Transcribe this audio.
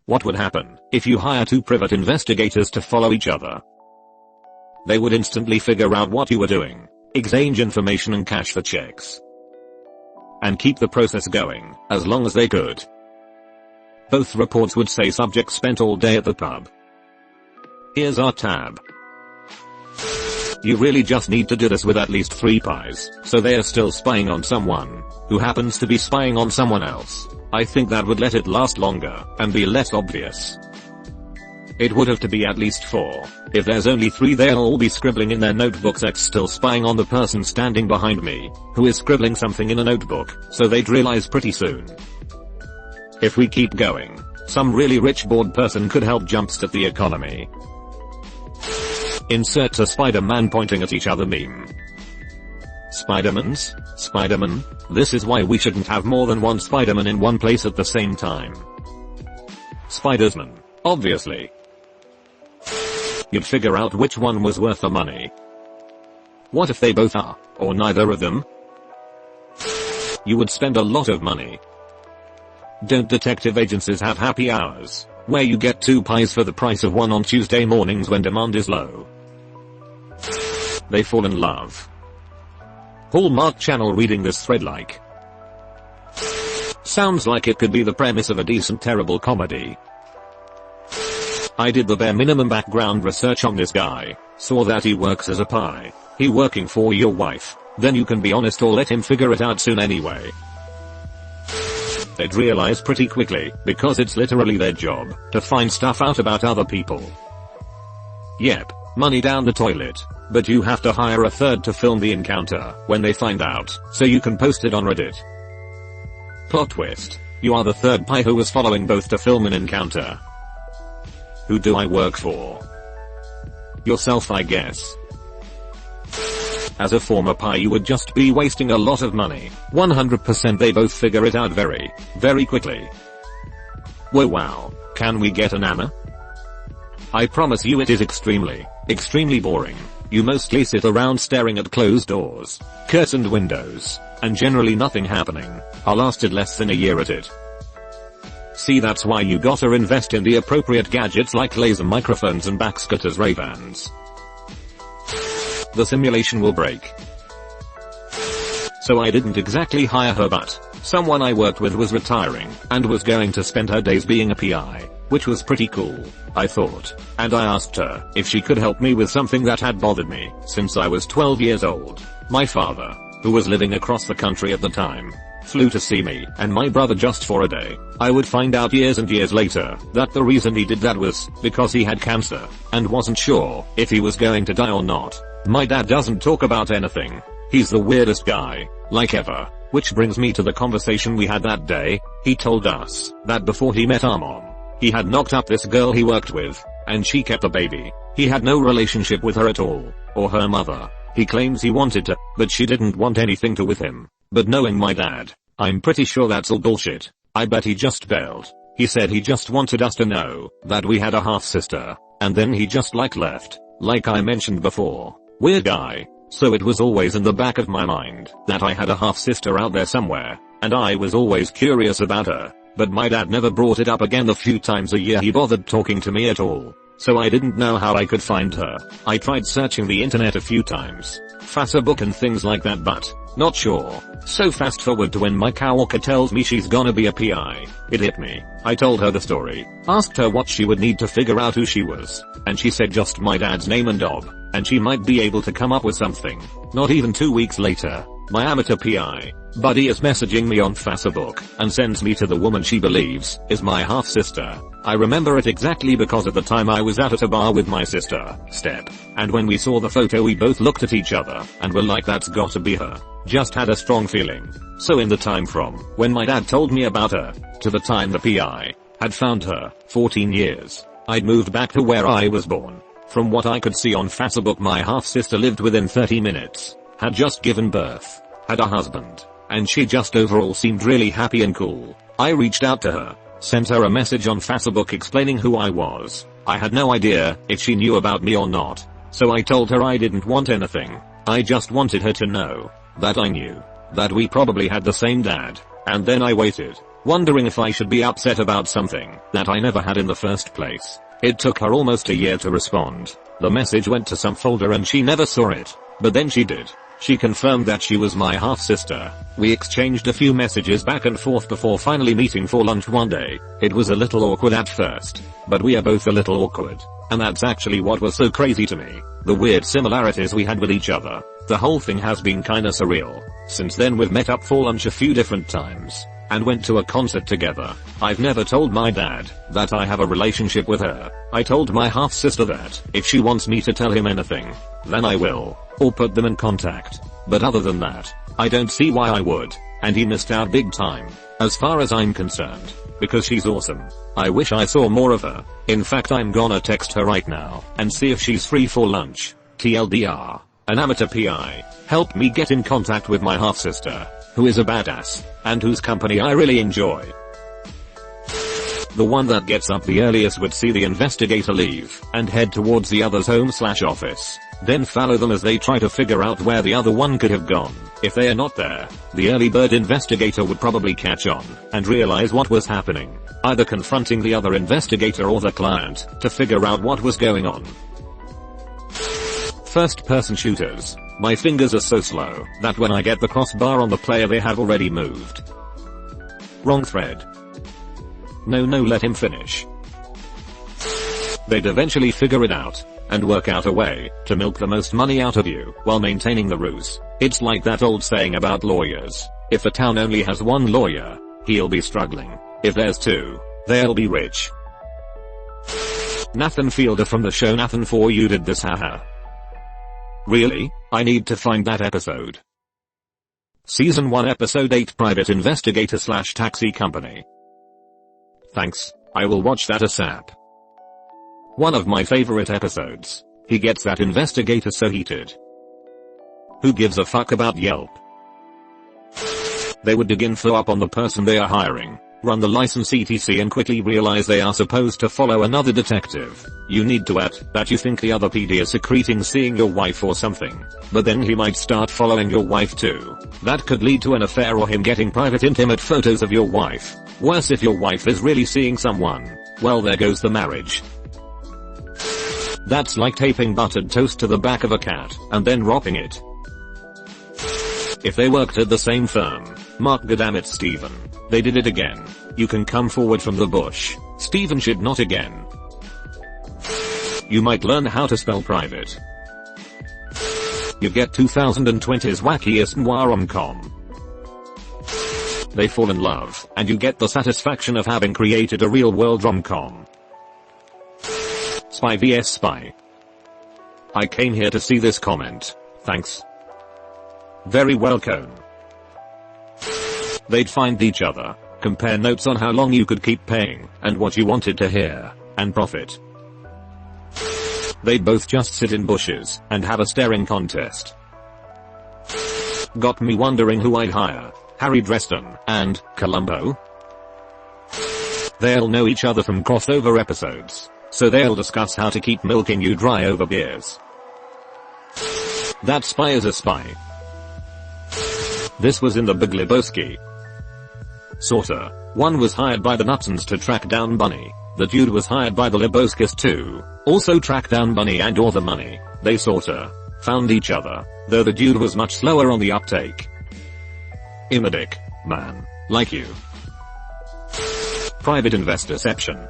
What would happen if you hire two private investigators to follow each other? They would instantly figure out what you were doing, exchange information and cash the checks. And keep the process going as long as they could. Both reports would say subject spent all day at the pub. Here's our tab. You really just need to do this with at least 3 pies, so they are still spying on someone who happens to be spying on someone else. I think that would let it last longer and be less obvious. It would have to be at least 4. If there's only 3, they'll all be scribbling in their notebooks X still spying on the person standing behind me, who is scribbling something in a notebook, so they'd realize pretty soon. If we keep going, some really rich bored person could help jumpstart the economy. Insert a Spider-Man pointing at each other meme. Spider-Man? This is why we shouldn't have more than one Spider-Man in one place at the same time. Spidersman, obviously. You'd figure out which one was worth the money. What if they both are, or neither of them? You would spend a lot of money. Don't detective agencies have happy hours, where you get 2 pies for the price of 1 on Tuesday mornings when demand is low? They fall in love. Hallmark Channel reading this thread like. Sounds like it could be the premise of a decent terrible comedy. I did the bare minimum background research on this guy, saw that he works as a pie. He working for your wife, then you can be honest or let him figure it out soon anyway. They'd realize pretty quickly, because it's literally their job, to find stuff out about other people. Yep, money down the toilet. But you have to hire a third to film the encounter when they find out, so you can post it on Reddit. Plot twist. You are the third pie who was following both to film an encounter. Who do I work for? Yourself, I guess. As a former pie you would just be wasting a lot of money. 100% they both figure it out very, very quickly. Whoa wow, can we get an Anna? I promise you it is extremely boring. You mostly sit around staring at closed doors, curtained windows, and generally nothing happening. I lasted less than a year at it. See, that's why you gotta invest in the appropriate gadgets like laser microphones and backscatters Ray-Bans. The simulation will break. So I didn't exactly hire her, but someone I worked with was retiring and was going to spend her days being a PI, which was pretty cool, I thought, and I asked her if she could help me with something that had bothered me since I was 12 years old. My father, who was living across the country at the time, flew to see me and my brother just for a day. I would find out years and years later that the reason he did that was because he had cancer and wasn't sure if he was going to die or not. My dad doesn't talk about anything. He's the weirdest guy, like ever. Which brings me to the conversation we had that day. He told us that before he met our mom, he had knocked up this girl he worked with, and she kept the baby. He had no relationship with her at all, or her mother. He claims he wanted to, but she didn't want anything to with him. But knowing my dad, I'm pretty sure that's all bullshit. I bet he just bailed. He said he just wanted us to know that we had a half sister, and then he just left, like I mentioned before. Weird guy. So it was always in the back of my mind that I had a half sister out there somewhere, and I was always curious about her, but my dad never brought it up again the few times a year he bothered talking to me at all. So I didn't know how I could find her. I tried searching the internet a few times, Facebook and things like that, but not sure. So fast forward to when my coworker tells me she's gonna be a PI. It hit me. I told her the story, asked her what she would need to figure out who she was, and she said just my dad's name and job, and she might be able to come up with something. Not even 2 weeks later, my amateur PI buddy is messaging me on Facebook and sends me to the woman she believes is my half sister. I remember it exactly because at the time I was out at a bar with my sister, Step, and when we saw the photo we both looked at each other and were like, that's gotta be her. Just had a strong feeling. So in the time from when my dad told me about her to the time the PI had found her, 14 years, I'd moved back to where I was born. From what I could see on Facebook, my half sister lived within 30 minutes, had just given birth, had a husband, and she just overall seemed really happy and cool. I reached out to her, sent her a message on Facebook explaining who I was. I had no idea if she knew about me or not, so I told her I didn't want anything. I just wanted her to know that I knew that we probably had the same dad, and then I waited. wondering if I should be upset about something that I never had in the first place. It took her almost a year to respond. The message went to some folder and she never saw it. But then she did. She confirmed that she was my half-sister. We exchanged a few messages back and forth before finally meeting for lunch one day. It was a little awkward at first, but we are both a little awkward. And that's actually what was so crazy to me. The weird similarities we had with each other. The whole thing has been kinda surreal. Since then we've met up for lunch a few different times. And went to a concert together. I've never told my dad that I have a relationship with her. I told my half-sister that if she wants me to tell him anything, then I will, or put them in contact. But other than that, I don't see why I would, and he missed out big time, as far as I'm concerned, because she's awesome. I wish I saw more of her. In fact, I'm gonna text her right now and see if she's free for lunch. TLDR, an amateur PI, helped me get in contact with my half-sister, who is a badass, and whose company I really enjoy. The one that gets up the earliest would see the investigator leave and head towards the other's home/office, then follow them as they try to figure out where the other one could have gone. If they are not there, the early bird investigator would probably catch on and realize what was happening, either confronting the other investigator or the client to figure out what was going on. First person shooters. My fingers are so slow that when I get the crossbar on the player they have already moved. Wrong thread. No, let him finish. They'd eventually figure it out and work out a way to milk the most money out of you while maintaining the ruse. It's like that old saying about lawyers. If a town only has one lawyer, he'll be struggling. If there's two, they'll be rich. Nathan Fielder from the show Nathan For You did this, haha. Really? I need to find that episode. Season 1 episode 8 Private Investigator / Taxi Company. Thanks, I will watch that ASAP. One of my favorite episodes. He gets that investigator so heated. Who gives a fuck about Yelp? They would dig info up on the person they are hiring, run the license etc and quickly realize they are supposed to follow another detective. You need to add that you think the other PD is secreting seeing your wife or something, but then he might start following your wife too. That could lead to an affair or him getting private intimate photos of your wife. Worse if your wife is really seeing someone. Well, there goes the marriage. That's like taping buttered toast to the back of a cat and then wrapping it. If they worked at the same firm, Mark goddammit Steven, they did it again. You can come forward from the bush. Steven should not again. You might learn how to spell private. You get 2020's wackiest noir rom-com. They fall in love, and you get the satisfaction of having created a real-world rom-com. Spy vs Spy. I came here to see this comment. Thanks. Very welcome. They'd find each other, compare notes on how long you could keep paying, and what you wanted to hear, and profit. They'd both just sit in bushes, and have a staring contest. Got me wondering who I'd hire. Harry Dresden, and Columbo? They'll know each other from crossover episodes, so they'll discuss how to keep milking you dry over beers. That spy is a spy. This was in the Big Lebowski. Sorta. One was hired by the Nutsons to track down Bunny. The dude was hired by the Lebowskis to also track down Bunny and all the money. They sorta found each other, though the dude was much slower on the uptake. I'm a dick, man. Like you. Private investorception.